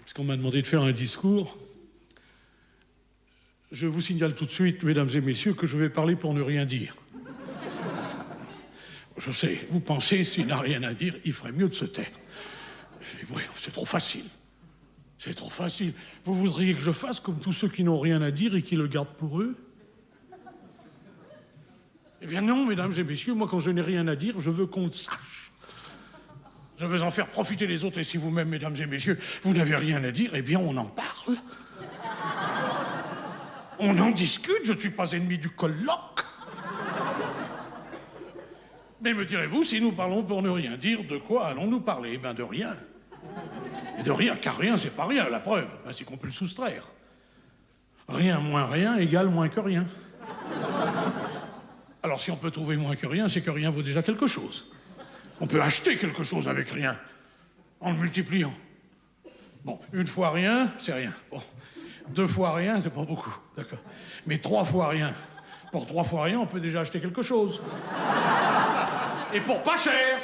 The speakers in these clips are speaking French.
puisqu'on m'a demandé de faire un discours, je vous signale tout de suite, mesdames et messieurs, que je vais parler pour ne rien dire. Je sais, vous pensez, s'il n'a rien à dire, il ferait mieux de se taire. Oui, c'est trop facile. C'est trop facile. Vous voudriez que je fasse comme tous ceux qui n'ont rien à dire et qui le gardent pour eux? Eh bien non, mesdames et messieurs, moi, quand je n'ai rien à dire, je veux qu'on le sache. Je veux en faire profiter les autres, et si vous-même, mesdames et messieurs, vous n'avez rien à dire, eh bien, on en parle. On en discute, je ne suis pas ennemi du colloque. Mais me direz-vous, si nous parlons pour ne rien dire, de quoi allons-nous parler? Eh bien, de rien. Et de rien, car rien, c'est pas rien. La preuve, ben, c'est qu'on peut le soustraire. Rien moins rien égale moins que rien. Alors, si on peut trouver moins que rien, c'est que rien vaut déjà quelque chose. On peut acheter quelque chose avec rien, en le multipliant. Bon, une fois rien, c'est rien. Bon, 2 fois rien, c'est pas beaucoup, d'accord. Mais 3 fois rien. Pour 3 fois rien, on peut déjà acheter quelque chose. Et pour pas cher.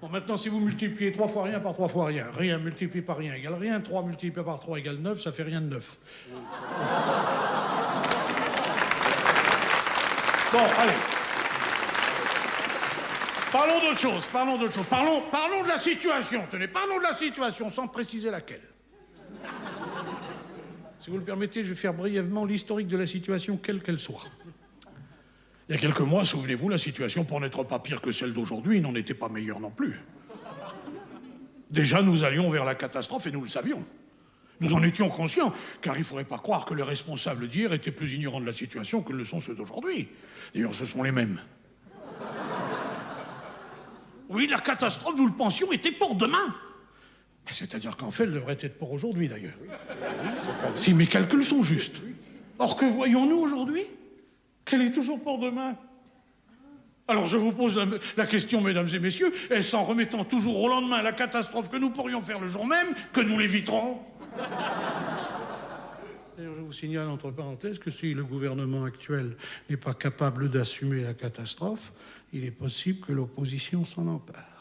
Bon, maintenant, si vous multipliez 3 fois rien par 3 fois rien, rien multiplié par rien égale rien, 3 multiplié par 3 égale 9, ça fait rien de 9. Bon, allez. Parlons d'autre chose, parlons d'autre chose. Parlons de la situation, tenez, parlons de la situation, sans préciser laquelle. Si vous le permettez, je vais faire brièvement l'historique de la situation, quelle qu'elle soit. Il y a quelques mois, souvenez-vous, la situation, pour n'être pas pire que celle d'aujourd'hui, n'en était pas meilleure non plus. Déjà, nous allions vers la catastrophe et nous le savions. Nous en étions conscients, car il ne faudrait pas croire que les responsables d'hier étaient plus ignorants de la situation que ne le sont ceux d'aujourd'hui. D'ailleurs, ce sont les mêmes. Oui, la catastrophe, nous le pensions, était pour demain. C'est-à-dire qu'en fait, elle devrait être pour aujourd'hui, d'ailleurs. Si mes calculs sont justes. Or, que voyons-nous aujourd'hui? Qu'elle est toujours pour demain. Alors je vous pose la question, mesdames et messieurs, est-ce en remettant toujours au lendemain la catastrophe que nous pourrions faire le jour même que nous l'éviterons? D'ailleurs, je vous signale entre parenthèses que si le gouvernement actuel n'est pas capable d'assumer la catastrophe, il est possible que l'opposition s'en empare.